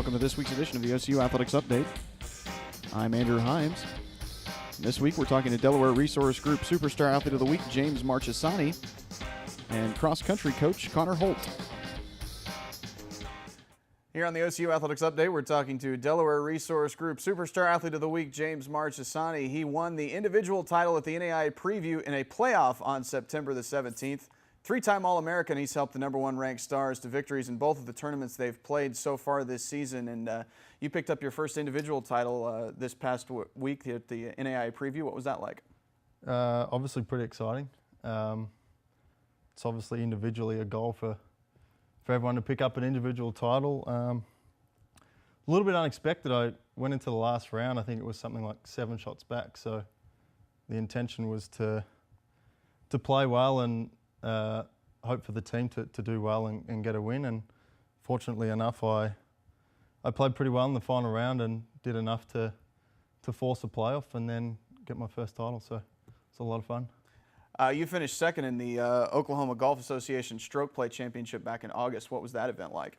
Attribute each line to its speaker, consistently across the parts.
Speaker 1: Welcome to this week's edition of the OCU Athletics Update. I'm Andrew Himes. This week we're talking to Delaware Resource Group Superstar Athlete of the Week, James Marchesani, and cross-country coach Conor Holt. Here on the OCU Athletics Update, we're talking to Delaware Resource Group Superstar Athlete of the Week, James Marchesani. He won the individual title at the NAIA Preview in a playoff on September the 17th. Three-time All-American, he's helped the #1 ranked Stars to victories in both of the tournaments they've played so far this season. And you picked up your first individual title this past week at the NAIA Preview. What was that like?
Speaker 2: Obviously pretty exciting. It's obviously individually a goal for everyone to pick up an individual title. A little bit unexpected. I went into the last round. I think it was something like 7 shots back. So the intention was to play well and hope for the team to do well and get a win. And fortunately enough, I played pretty well in the final round and did enough to force a playoff and then get my first title. So it's a lot of fun.
Speaker 1: You finished second in the Oklahoma Golf Association Stroke Play Championship back in August. What was that event like?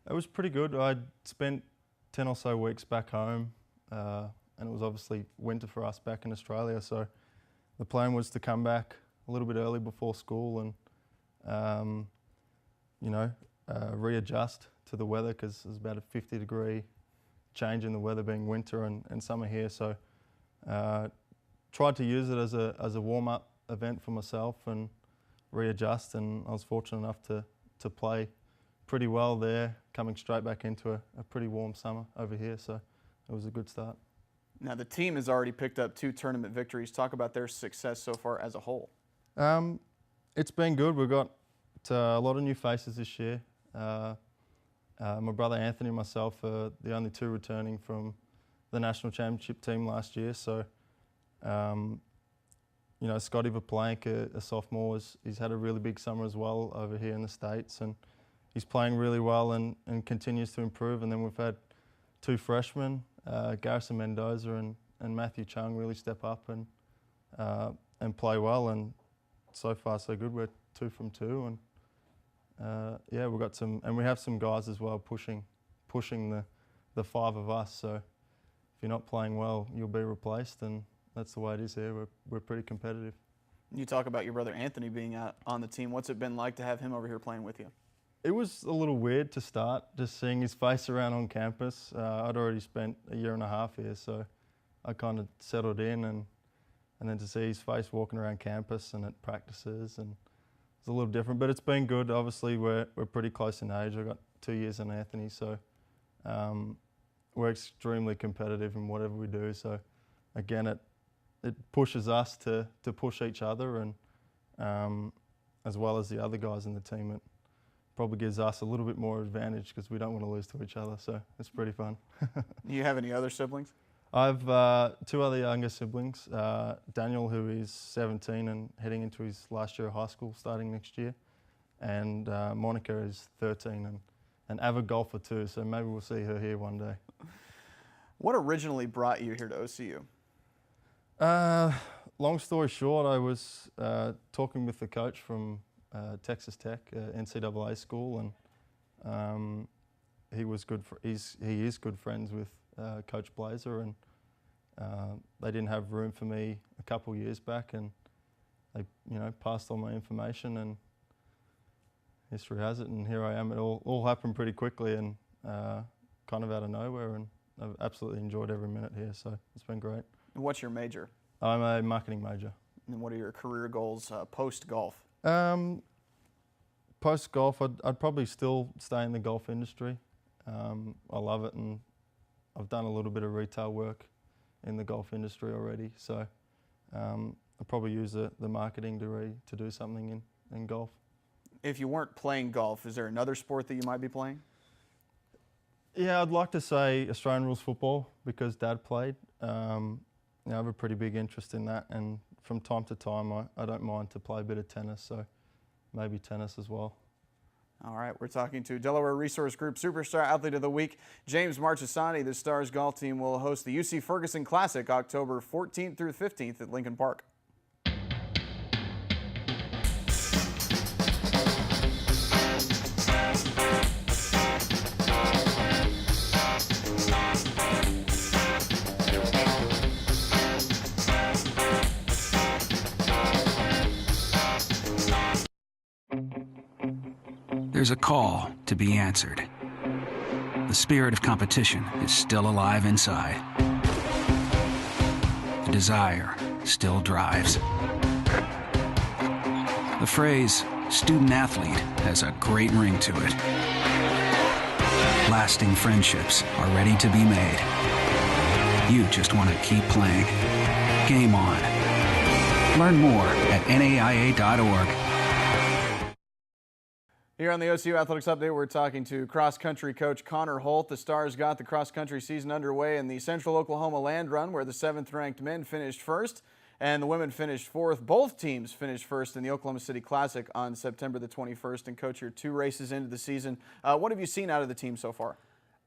Speaker 2: It was pretty good. I spent 10 or so weeks back home, and it was obviously winter for us back in Australia. So the plan was to come back a little bit early before school and, readjust to the weather because there's about a 50-degree change in the weather being winter and summer here. So tried to use it as a warm-up event for myself and readjust, and I was fortunate enough to play pretty well there, coming straight back into a pretty warm summer over here, so it was a good start.
Speaker 1: Now the team has already picked up 2 tournament victories. Talk about their success so far as a whole.
Speaker 2: It's been good. We've got a lot of new faces this year. My brother Anthony and myself are the only 2 returning from the national championship team last year, so Scotty Verplank, a sophomore, he's had a really big summer as well over here in the States, and he's playing really well and continues to improve. And then we've had 2 freshmen, Garrison Mendoza and Matthew Chung, really step up and play well. And so far so good. We're 2 from 2, and we've got some, and we have some guys as well pushing the 5 of us. So if you're not playing well, you'll be replaced, and that's the way it is here. We're pretty competitive.
Speaker 1: You talk about your brother Anthony being on the team. What's it been like to have him over here playing with you?
Speaker 2: It was a little weird to start, just seeing his face around on campus. I'd already spent a year and a half here, so I kind of settled in, and then to see his face walking around campus and at practices, and it's a little different, but it's been good. Obviously, we're pretty close in age. I've got 2 years on Anthony, so we're extremely competitive in whatever we do. So again, it pushes us to push each other, and as well as the other guys in the team. It probably gives us a little bit more advantage because we don't want to lose to each other, so it's pretty fun.
Speaker 1: Do you have any other siblings?
Speaker 2: I have 2 other younger siblings, Daniel, who is 17 and heading into his last year of high school starting next year, and Monica is 13 and an avid golfer too, so maybe we'll see her here one day.
Speaker 1: What originally brought you here to OCU?
Speaker 2: Long story short, I was talking with the coach from Texas Tech, NCAA school, and he is good friends with Coach Blazer, and they didn't have room for me a couple years back, and they passed on my information, and history has it, and here I am. It all happened pretty quickly and kind of out of nowhere, and I've absolutely enjoyed every minute here, so it's been great.
Speaker 1: What's your major?
Speaker 2: I'm a marketing major.
Speaker 1: And what are your career goals post-golf?
Speaker 2: Post-golf, I'd probably still stay in the golf industry. I love it, and I've done a little bit of retail work in the golf industry already, so I'll probably use the marketing degree to do something in golf.
Speaker 1: If you weren't playing golf, is there another sport that you might be playing?
Speaker 2: Yeah, I'd like to say Australian rules football because Dad played. I have a pretty big interest in that, and from time to time I don't mind to play a bit of tennis, so maybe tennis as well.
Speaker 1: All right, we're talking to Delaware Resource Group Superstar Athlete of the Week, James Marchesani. The Stars golf team will host the UC Ferguson Classic October 14th through 15th at Lincoln Park.
Speaker 3: There's a call to be answered. The spirit of competition is still alive inside. The desire still drives. The phrase student athlete has a great ring to it. Lasting friendships are ready to be made. You just want to keep playing. Game on. Learn more at NAIA.org.
Speaker 1: Here on the OCU Athletics Update, we're talking to cross-country coach Conor Holt. The Stars got the cross-country season underway in the Central Oklahoma Land Run, where the 7th-ranked men finished first and the women finished fourth. Both teams finished first in the Oklahoma City Classic on September the 21st. And coach, you're 2 races into the season. What have you seen out of the team so far?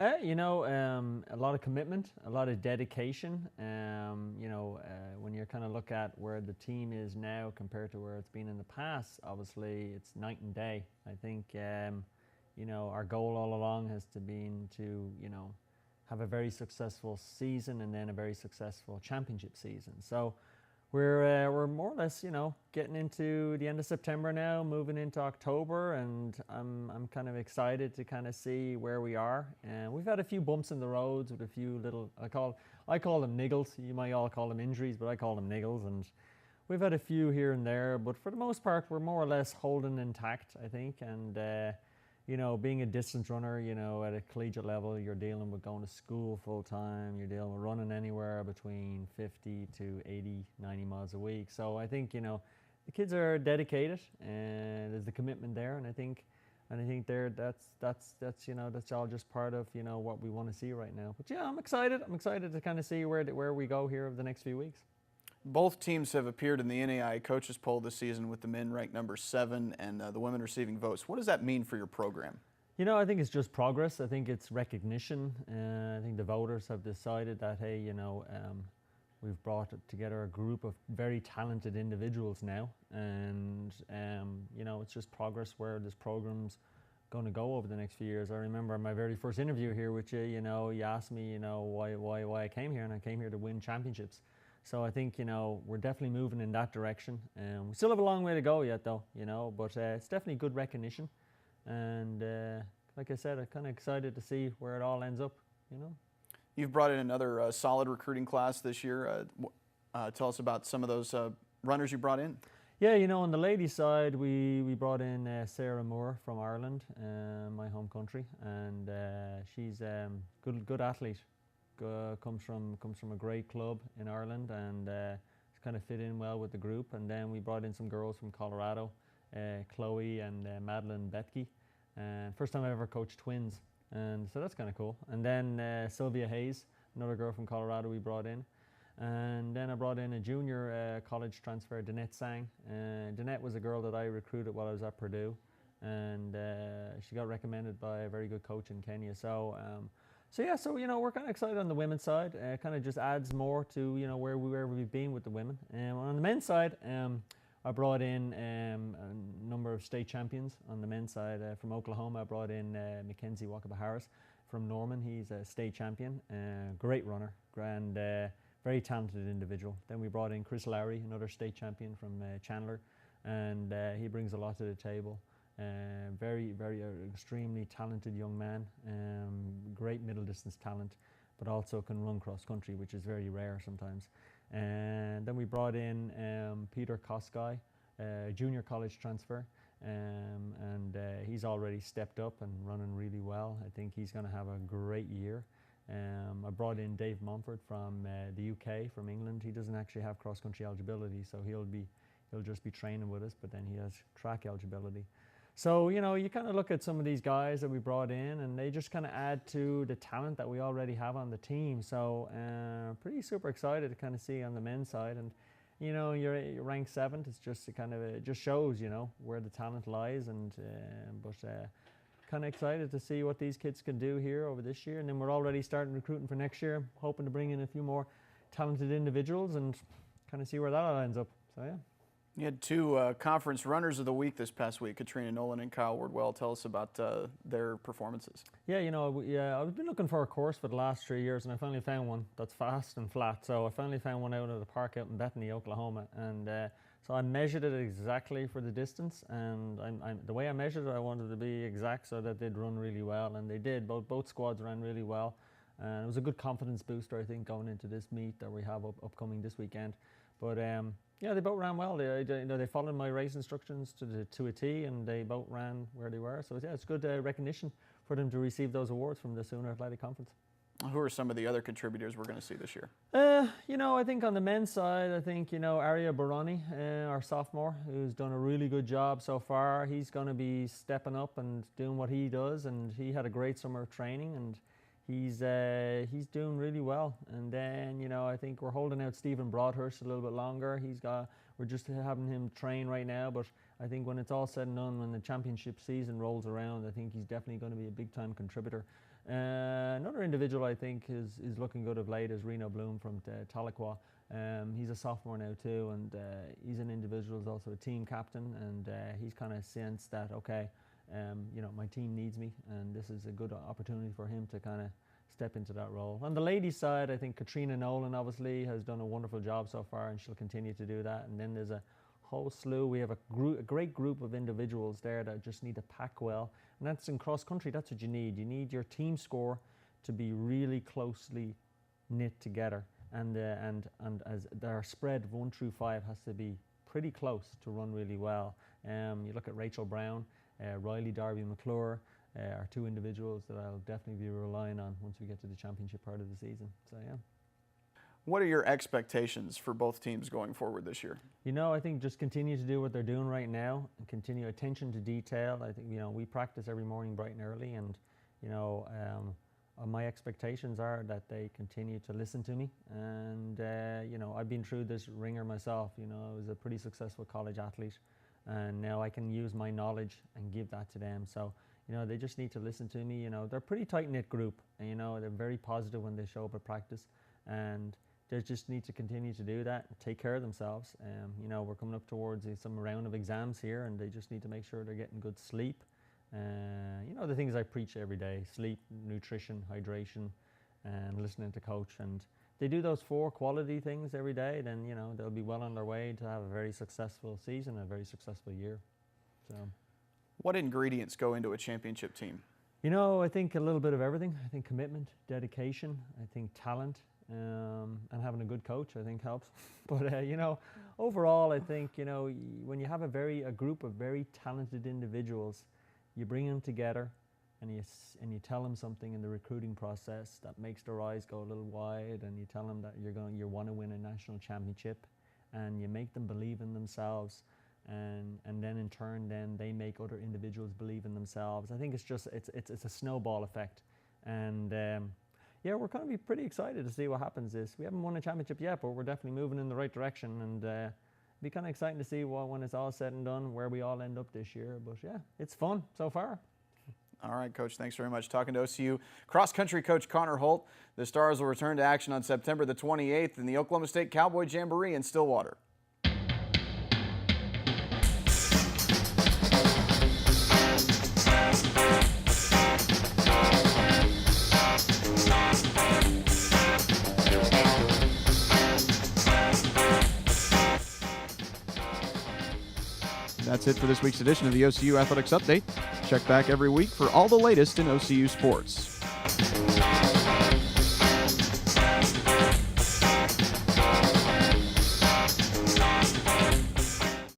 Speaker 4: A lot of commitment, a lot of dedication. When you kind of look at where the team is now compared to where it's been in the past, obviously it's night and day. I think, our goal all along has been to, have a very successful season and then a very successful championship season. So we're more or less, getting into the end of September now, moving into October, and I'm kind of excited to kind of see where we are. And we've had a few bumps in the roads with a few little, I call them niggles. You might all call them injuries, but I call them niggles. And we've had a few here and there, but for the most part, we're more or less holding intact, I think. And being a distance runner, at a collegiate level, you're dealing with going to school full time, you're dealing with running anywhere between 50 to 80, 90 miles a week. So I think, the kids are dedicated and there's the commitment there. And I think that's all just part of, what we want to see right now. But yeah, I'm excited. I'm excited to kind of see where we go here over the next few weeks.
Speaker 1: Both teams have appeared in the NAIA coaches poll this season, with the men ranked number 7 and the women receiving votes. What does that mean for your program?
Speaker 4: I think it's just progress. I think it's recognition. I think the voters have decided that, hey, we've brought together a group of very talented individuals now, and it's just progress where this program's going to go over the next few years. I remember my very first interview here with you. You asked me, why I came here, and I came here to win championships. So I think, we're definitely moving in that direction. We still have a long way to go yet, though, but it's definitely good recognition. And like I said, I'm kind of excited to see where it all ends up,
Speaker 1: You've brought in another solid recruiting class this year. Tell us about some of those runners you brought in.
Speaker 4: Yeah, on the ladies' side, we brought in Sarah Moore from Ireland, my home country, and she's good athlete. Comes from a great club in Ireland, and it's kind of fit in well with the group. And then we brought in some girls from Colorado, Chloe and Madeline Betke. First time I ever coached twins, and so that's kind of cool. And then Sylvia Hayes, another girl from Colorado, we brought in. And then I brought in a junior college transfer, Danette Sang. Danette was a girl that I recruited while I was at Purdue, and she got recommended by a very good coach in Kenya. So we're kind of excited on the women's side. Kind of just adds more to where we've been with the women. On the men's side, I brought in a number of state champions on the men's side. From Oklahoma, I brought in Mackenzie Wakaba Harris from Norman. He's a state champion, great runner, and very talented individual. Then we brought in Chris Lowry, another state champion from Chandler, and he brings a lot to the table. Very, very extremely talented young man, great middle distance talent, but also can run cross country, which is very rare sometimes. And then we brought in Peter Koskai, junior college transfer, and he's already stepped up and running really well. I think he's going to have a great year. I brought in Dave Mumford from the UK, from England. He doesn't actually have cross country eligibility, so he'll just be training with us, but then he has track eligibility. So, you kind of look at some of these guys that we brought in, and they just kind of add to the talent that we already have on the team. So, pretty super excited to kind of see on the men's side. And, you're ranked 7th. It's just it just shows, where the talent lies. And kind of excited to see what these kids can do here over this year. And then we're already starting recruiting for next year, hoping to bring in a few more talented individuals and kind of see where that all ends up. So, yeah.
Speaker 1: You had 2 conference runners of the week this past week, Katrina Nolan and Kyle Wardwell. Tell us about their performances.
Speaker 4: Yeah, I've been looking for a course for the last 3 years, and I finally found one that's fast and flat. So I finally found one out of the park out in Bethany, Oklahoma, and So I measured it exactly for the distance, and the way I measured it, I wanted to be exact so that they'd run really well, and they did. Both squads ran really well, and it was a good confidence booster, I think, going into this meet that we have upcoming this weekend. But yeah, they both ran well. They followed my race instructions to a T, and they both ran where they were. So yeah, it's good recognition for them to receive those awards from the Sooner Athletic Conference.
Speaker 1: Who are some of the other contributors we're going to see this year?
Speaker 4: I think on the men's side, I think, Arya Barani, our sophomore, who's done a really good job so far. He's going to be stepping up and doing what he does, and he had a great summer of training, and he's doing really well. And then, I think we're holding out Stephen Broadhurst a little bit longer. We're just having him train right now, but I think when it's all said and done, when the championship season rolls around, I think he's definitely going to be a big-time contributor. Another individual I think is looking good of late is Reno Bloom from Tahlequah. He's a sophomore now too, and he's an individual who's also a team captain, and he's kind of sensed that, okay, my team needs me, and this is a good opportunity for him to kind of step into that role. On the ladies' side, I think Katrina Nolan obviously has done a wonderful job so far, and she'll continue to do that. And then there's a whole slew. We have a great group of individuals there that just need to pack well, and that's in cross country. That's what you need. You need your team score to be really closely knit together, and as their spread 1 through 5 has to be pretty close to run really well. You look at Rachel Brown, Riley Darby McClure, are two individuals that I'll definitely be relying on once we get to the championship part of the season. So yeah.
Speaker 1: What are your expectations for both teams going forward this year?
Speaker 4: I think just continue to do what they're doing right now and continue attention to detail. I think, we practice every morning bright and early, and, my expectations are that they continue to listen to me. And, I've been through this ringer myself. I was a pretty successful college athlete, and now I can use my knowledge and give that to them. So, they just need to listen to me. They're a pretty tight-knit group, and, they're very positive when they show up at practice, and they just need to continue to do that and take care of themselves. We're coming up towards some round of exams here, and they just need to make sure they're getting good sleep. The things I preach every day: sleep, nutrition, hydration, and listening to coach. And they do those 4 quality things every day, then, they'll be well on their way to have a very successful season, a very successful year. So,
Speaker 1: what ingredients go into a championship team?
Speaker 4: I think a little bit of everything. I think commitment, dedication, I think talent, and having a good coach, I think, helps. But overall, I think when you have a group of very talented individuals, you bring them together, and you tell them something in the recruiting process that makes their eyes go a little wide, and you tell them that you want to win a national championship, and you make them believe in themselves, and then in turn, then they make other individuals believe in themselves. I think it's a snowball effect, and yeah, we're going to be pretty excited to see what happens. We haven't won a championship yet, but we're definitely moving in the right direction, and it'll be kind of exciting to see when it's all said and done, where we all end up this year. But yeah, it's fun so far.
Speaker 1: All right, Coach, thanks very much. Talking to OCU cross-country coach Conor Holt. The Stars will return to action on September the 28th in the Oklahoma State Cowboy Jamboree in Stillwater. That's it for this week's edition of the OCU Athletics Update. Check back every week for all the latest in OCU sports.